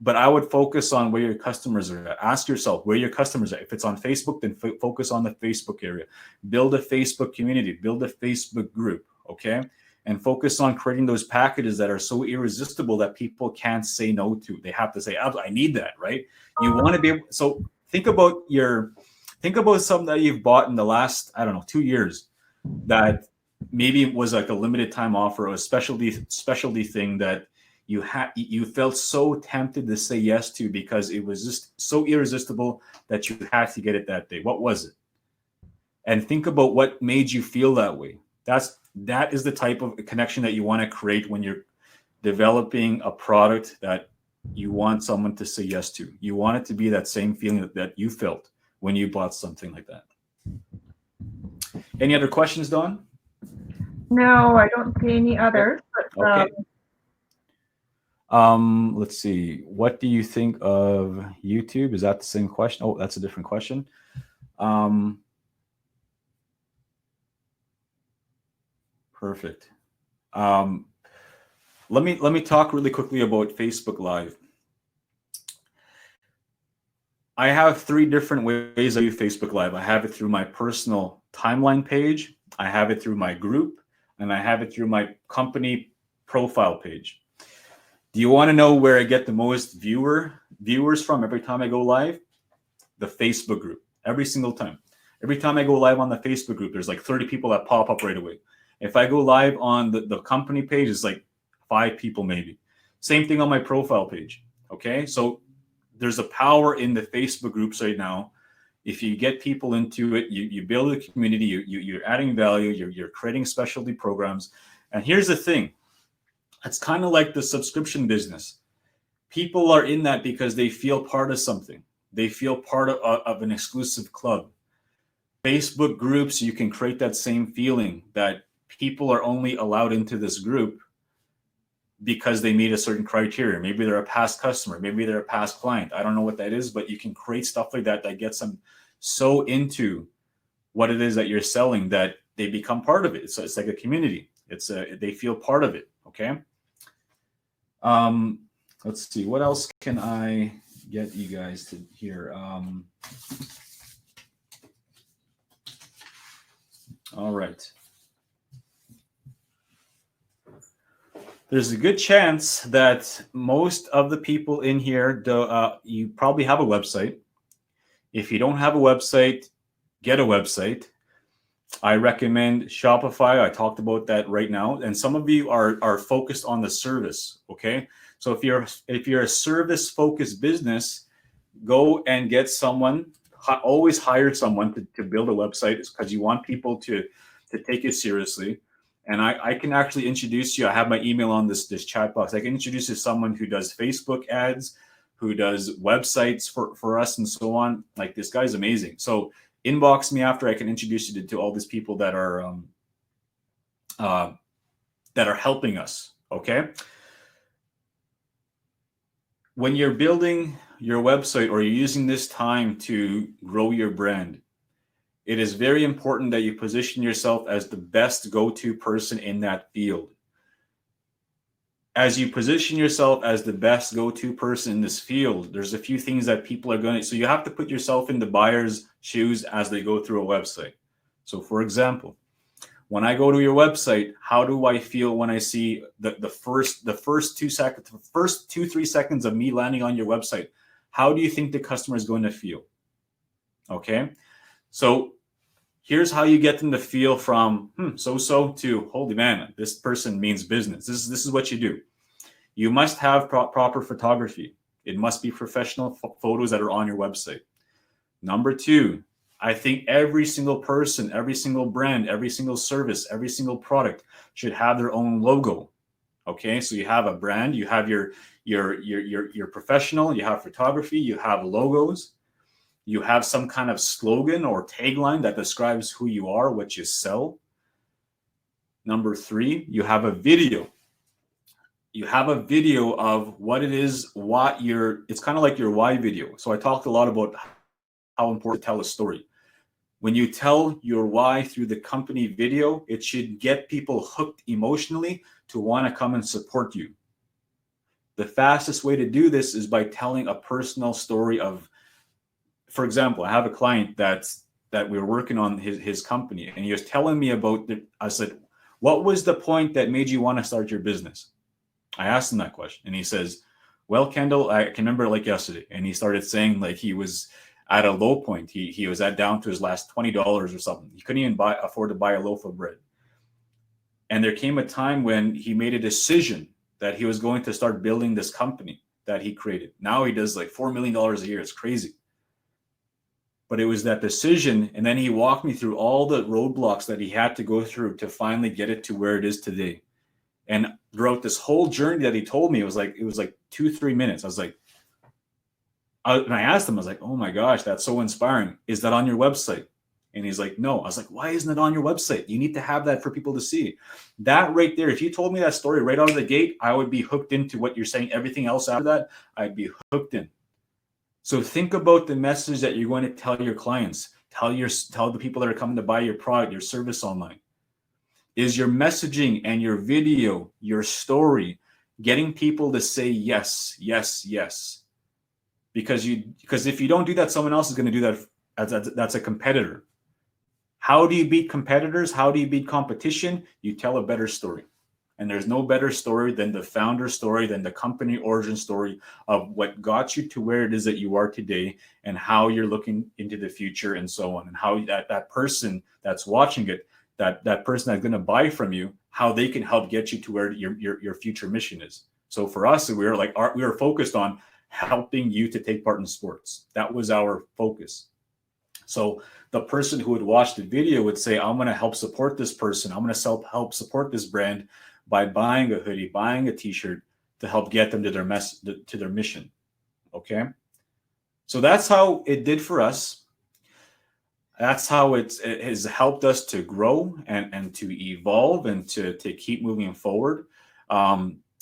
But I would focus on where your customers are at. Ask yourself where your customers are. If it's on Facebook, then focus on the Facebook area. Build a Facebook community. Build a Facebook group, okay? And focus on creating those packages that are so irresistible that people can't say no to. They have to say, I need that, right? You want to be able, so think about something that you've bought in the last, 2 years that maybe was like a limited time offer or a specialty thing that you felt so tempted to say yes to because it was just so irresistible that you had to get it that day. What was it? And think about what made you feel that way. That is the type of connection that you want to create when you're developing a product that you want someone to say yes to. You want it to be that same feeling that you felt when you bought something like that. Any other questions, Dawn? No, I don't see any others. But, okay. Let's see. What do you think of YouTube? Is that the same question? Oh, that's a different question. Perfect. Let me talk really quickly about Facebook Live. I have 3 different ways I do Facebook Live. I have it through my personal timeline page, I have it through my group, and I have it through my company profile page. Do you want to know where I get the most viewers from every time I go live? The Facebook group. Every single time. Every time I go live on the Facebook group, there's like 30 people that pop up right away. If I go live on the company page, it's like 5 people maybe. Same thing on my profile page. Okay, so there's a power in the Facebook groups right now. If you get people into it, you build a community, you're adding value, you're creating specialty programs. And here's the thing. It's kind of like the subscription business. People are in that because they feel part of something. They feel part of an exclusive club. Facebook groups, you can create that same feeling that people are only allowed into this group because they meet a certain criteria. Maybe they're a past customer. Maybe they're a past client. I don't know what that is, but you can create stuff like that that gets them so into what it is that you're selling that they become part of it. So it's like a community. They feel part of it. Okay. Let's see. What else can I get you guys to hear? All right. There's a good chance that most of the people in here, you probably have a website. If you don't have a website, get a website. I recommend Shopify. I talked about that right now. And some of you are focused on the service. Okay. So if you're a service focused business, go and get someone. Always hire someone to build a website, because you want people to take it seriously. And I can actually introduce you. I have my email on this chat box. I can introduce you to someone who does Facebook ads, who does websites for us and so on. Like, this guy's amazing. So inbox me after. I can introduce you to all these people that are helping us. Okay. When you're building your website or you're using this time to grow your brand, it is very important that you position yourself as the best go-to person in that field. As you position yourself as the best go-to person in this field, there's a few things that people are going to, so you have to put yourself in the buyer's shoes as they go through a website. So for example, when I go to your website, how do I feel when I see the first 2-3 seconds of me landing on your website? How do you think the customer is going to feel? Okay. So here's how you get them to feel from so to holy man, this person means business. This is what you do. You must have proper photography. It must be professional photos that are on your website. Number 2, I think every single person, every single brand, every single service, every single product should have their own logo. Okay, so you have a brand, you have your professional, you have photography, you have logos. You have some kind of slogan or tagline that describes who you are, what you sell. Number 3, you have a video. You have a video of what it is, it's kind of like your why video. So I talked a lot about how important to tell a story. When you tell your why through the company video, it should get people hooked emotionally to want to come and support you. The fastest way to do this is by telling a personal story of, for example, I have a client that we're working on his company, and he was telling me about I said, what was the point that made you want to start your business? I asked him that question, and he says, well, Kendal, I can remember like yesterday. And he started saying like he was at a low point. He was down to his last $20 or something. He couldn't even afford to buy a loaf of bread. And there came a time when he made a decision that he was going to start building this company that he created. Now he does like $4 million a year. It's crazy. But it was that decision, and then he walked me through all the roadblocks that he had to go through to finally get it to where it is today. And throughout this whole journey that he told me, it was like 2-3 minutes. I was like, and I asked him, I was like, oh my gosh, that's so inspiring. Is that on your website? And he's like, no. I was like, why isn't it on your website? You need to have that for people to see. That right there, if you told me that story right out of the gate, I would be hooked into what you're saying. Everything else after that, I'd be hooked in. So think about the message that you're going to tell your clients, tell the people that are coming to buy your product, your service online. Is your messaging and your video, your story, getting people to say yes, yes, yes? Because if you don't do that, someone else is going to do that. That's a competitor. How do you beat competitors? How do you beat competition? You tell a better story. And there's no better story than the founder story, than the company origin story of what got you to where it is that you are today, and how you're looking into the future and so on, and how that person that's watching it, that person that's going to buy from you, how they can help get you to where your future mission is. So for us, we were focused on helping you to take part in sports. That was our focus. So the person who would watch the video would say, I'm going to help support this person. I'm going to help support this brand by buying a hoodie, buying a t-shirt to help get them to their mission. Okay. So that's how it did for us. That's how it has helped us to grow and to evolve and to keep moving forward.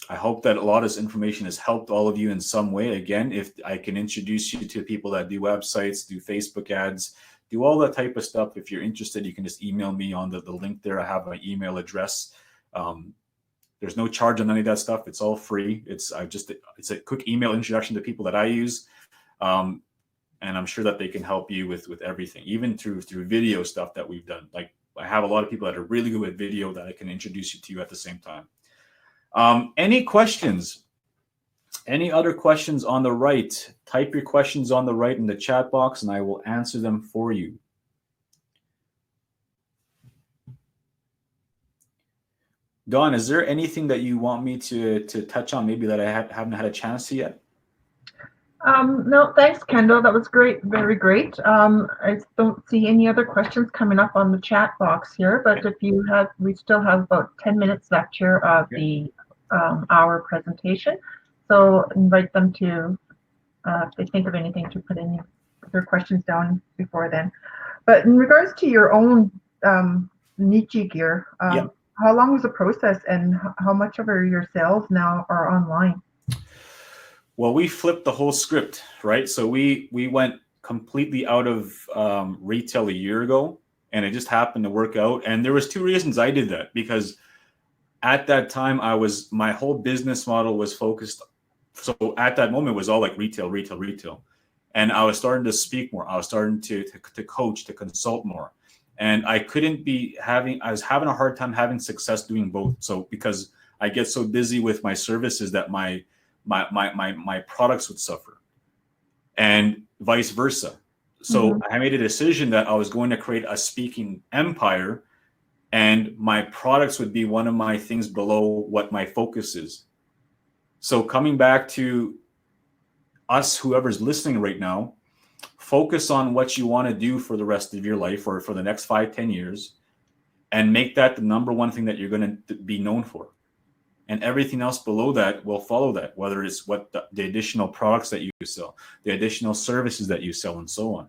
I hope that a lot of this information has helped all of you in some way. Again, if I can introduce you to people that do websites, do Facebook ads, do all that type of stuff. If you're interested, you can just email me on the link there. I have my email address. There's no charge on any of that stuff. It's all free. It's a quick email introduction to people that I use. And I'm sure that they can help you with everything, even through video stuff that we've done. Like, I have a lot of people that are really good with video that I can introduce you to at the same time. Any questions? Any other questions on the right? Type your questions on the right in the chat box and I will answer them for you. Dawn, is there anything that you want me to touch on, maybe that I haven't had a chance to yet? No, thanks, Kendal. That was great, very great. I don't see any other questions coming up on the chat box here, but if you have, we still have about 10 minutes left here of the our presentation. So invite them to if they think of anything to put in their questions down before then. But in regards to your own Neechie gear, Yeah. how long was the process, and how much of your sales now are online? Well, we flipped the whole script, right? So we went completely out of retail a year ago, and it just happened to work out. And there was two reasons I did that, because at that time my whole business model was focused. So at that moment it was all like retail, retail, retail, and I was starting to speak more. I was starting to coach, to consult more, and I was having a hard time having success doing both. So because I get so busy with my services that my products would suffer, and vice versa. So I made a decision that I was going to create a speaking empire, and my products would be one of my things below what my focus is. So coming back to us, whoever's listening right now, focus on what you want to do for the rest of your life or for the next 5-10 years, and make that the number one thing that you're going to be known for. And everything else below that will follow that, whether it's what the additional products that you sell, the additional services that you sell, and so on.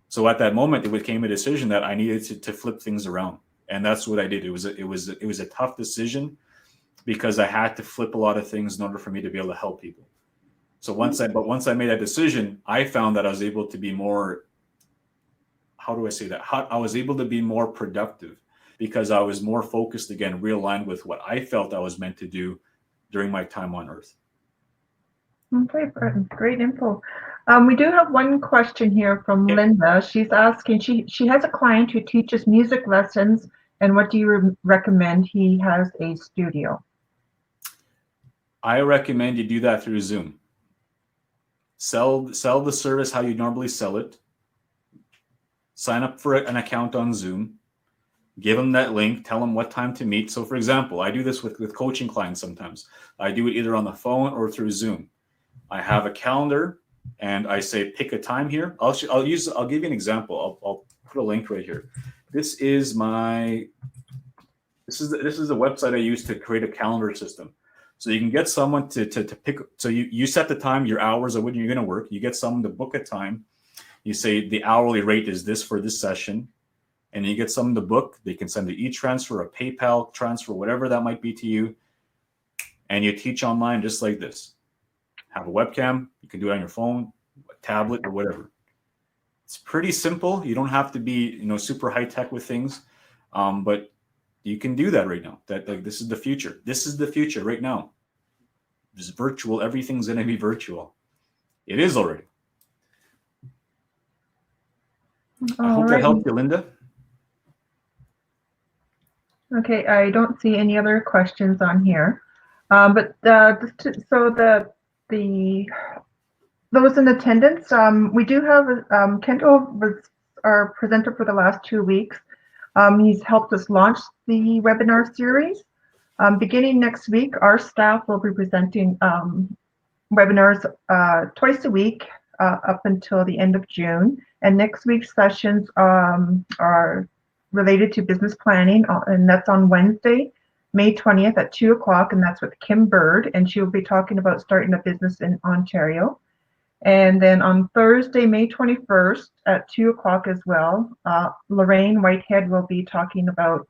So at that moment, it became a decision that I needed to flip things around. And that's what I did. It was a tough decision, because I had to flip a lot of things in order for me to be able to help people. So once I made that decision, I found that I was able to be more, how do I say that? I was able to be more productive, because I was more focused again, realigned with what I felt I was meant to do during my time on Earth. Okay, great info. We do have one question here from Linda. She's asking, she has a client who teaches music lessons, and what do you recommend? He has a studio. I recommend you do that through Zoom. Sell the service how you normally sell it. Sign up for an account on Zoom. Give them that link. Tell them what time to meet. So, for example, I do this with coaching clients sometimes. I do it either on the phone or through Zoom. I have a calendar, and I say pick a time here. I'll give you an example. I'll put a link right here. This is the website I use to create a calendar system. So you can get someone to pick. So you set the time, your hours of when you're going to work. You get someone to book a time. You say the hourly rate is this for this session, and you get someone to book. They can send an e-transfer, a PayPal transfer, whatever that might be to you, and you teach online just like this. Have a webcam. You can do it on your phone, a tablet, or whatever. It's pretty simple. You don't have to be super high tech with things, but you can do that right now. This is the future. This is the future right now. It's virtual. Everything's going to be virtual. It is already. I hope that helped you, Linda. Okay, I don't see any other questions on here. But those in attendance, we do have Kendal was our presenter for the last 2 weeks. He's helped us launch the webinar series. Beginning next week, our staff will be presenting webinars twice a week up until the end of June. And next week's sessions are related to business planning, and that's on Wednesday, May 20th at 2 o'clock, and that's with Kim Bird, and she will be talking about starting a business in Ontario. And then on Thursday, May 21st at 2 o'clock as well, Lorraine Whitehead will be talking about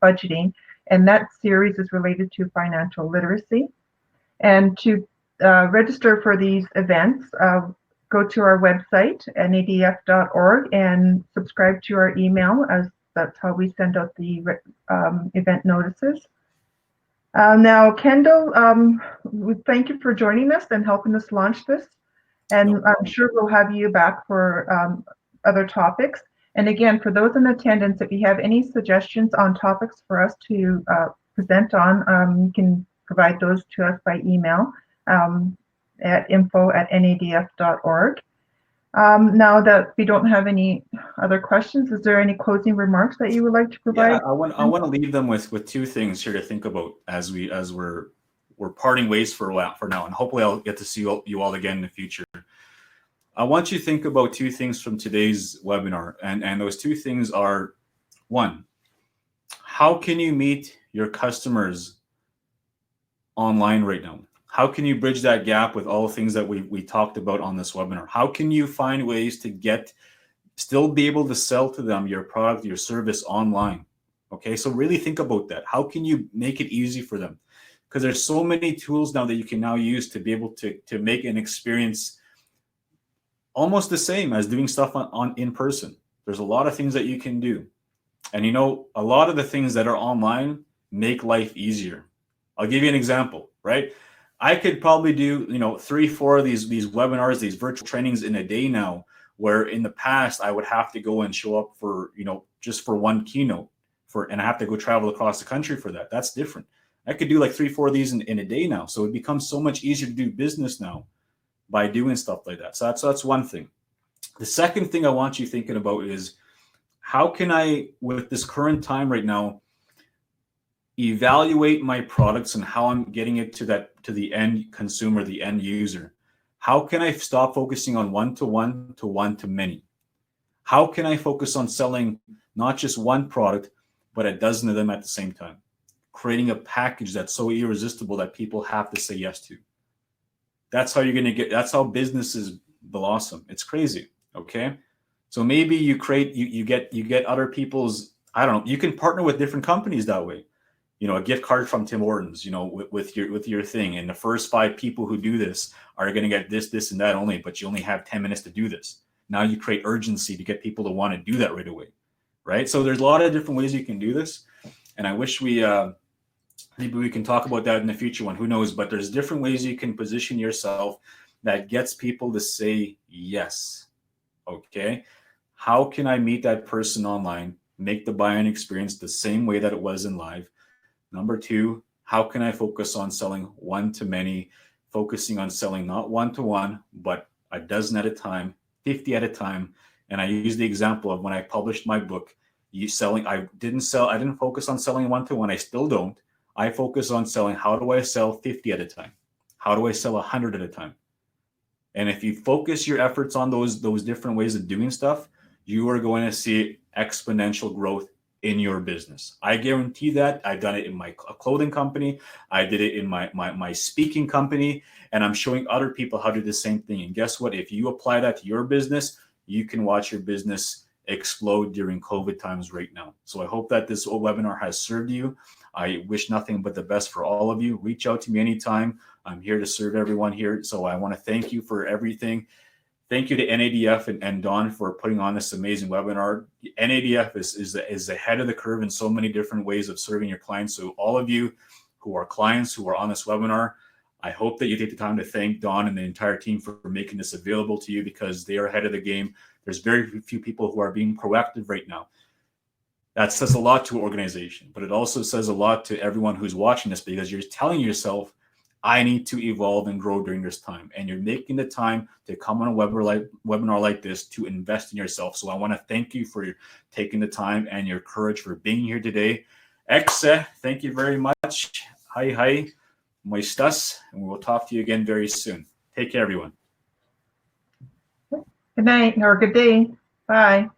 budgeting, and that series is related to financial literacy. And to register for these events, go to our website, nadf.org, and subscribe to our email, as that's how we send out the event notices. Now, Kendal, thank you for joining us and helping us launch this. And I'm sure we'll have you back for other topics. And again, for those in attendance, if you have any suggestions on topics for us to present on, you can provide those to us by email at info@nadf.org. Now that we don't have any other questions, is there any closing remarks that you would like to provide? Yeah, I want to leave them with two things here to think about as we're parting ways for now, and hopefully I'll get to see you all again in the future. I want you to think about two things from today's webinar, and those two things are: one, how can you meet your customers online right now? How can you bridge that gap with all the things that we talked about on this webinar? How can you find ways to still be able to sell to them your product, your service online? Okay, so really think about that. How can you make it easy for them? Because there's so many tools now that you can now use to be able to make an experience almost the same as doing stuff on in person. There's a lot of things that you can do. And a lot of the things that are online make life easier. I'll give you an example, right? I could probably do, 3, 4 of these webinars, these virtual trainings in a day now, where in the past I would have to go and show up for, just for one keynote and I have to go travel across the country for that. That's different. I could do like 3, 4 of these in a day now. So it becomes so much easier to do business now by doing stuff like that. So that's one thing. The second thing I want you thinking about is, how can I, with this current time right now, evaluate my products and how I'm getting it to the end consumer, the end user? How can I stop focusing on one-to-one to one-to-many? How can I focus on selling not just one product, but a dozen of them at the same time? Creating a package that's so irresistible that people have to say yes to. That's how that's how businesses blossom. It's crazy. Okay. So maybe you get other people's, I don't know, you can partner with different companies that way. A gift card from Tim Hortons, with your thing. And the first 5 people who do this are going to get this, and that only, but you only have 10 minutes to do this. Now you create urgency to get people to want to do that right away. Right. So there's a lot of different ways you can do this. And I wish maybe we can talk about that in the future one, who knows, but there's different ways you can position yourself that gets people to say yes. Okay. How can I meet that person online, make the buying experience the same way that it was in live? Number 2, how can I focus on selling one-to-many, focusing on selling not one-to-one, but a dozen at a time, 50 at a time. And I use the example of when I published my book, I didn't focus on selling one-to-one. I still don't. I focus on selling, how do I sell 50 at a time? How do I sell 100 at a time? And if you focus your efforts on those different ways of doing stuff, you are going to see exponential growth in your business. I guarantee that. I've done it in my clothing company. I did it in my speaking company, and I'm showing other people how to do the same thing. And guess what? If you apply that to your business, you can watch your business explode during COVID times right now. So I hope that this webinar has served you. I wish nothing but the best for all of you. Reach out to me anytime. I'm here to serve everyone here. So I want to thank you for everything. Thank you to NADF and Dawn for putting on this amazing webinar. NADF is ahead of the curve in so many different ways of serving your clients. So all of you who are clients who are on this webinar, I hope that you take the time to thank Dawn and the entire team for making this available to you, because they are ahead of the game. There's very few people who are being proactive right now. That says a lot to an organization, but it also says a lot to everyone who's watching this, because you're telling yourself, I need to evolve and grow during this time. And you're making the time to come on a webinar like this to invest in yourself. So I want to thank you for taking the time and your courage for being here today. Exe, thank you very much. Hi, ¿cómo estás? And we will talk to you again very soon. Take care, everyone. Good night or good day. Bye.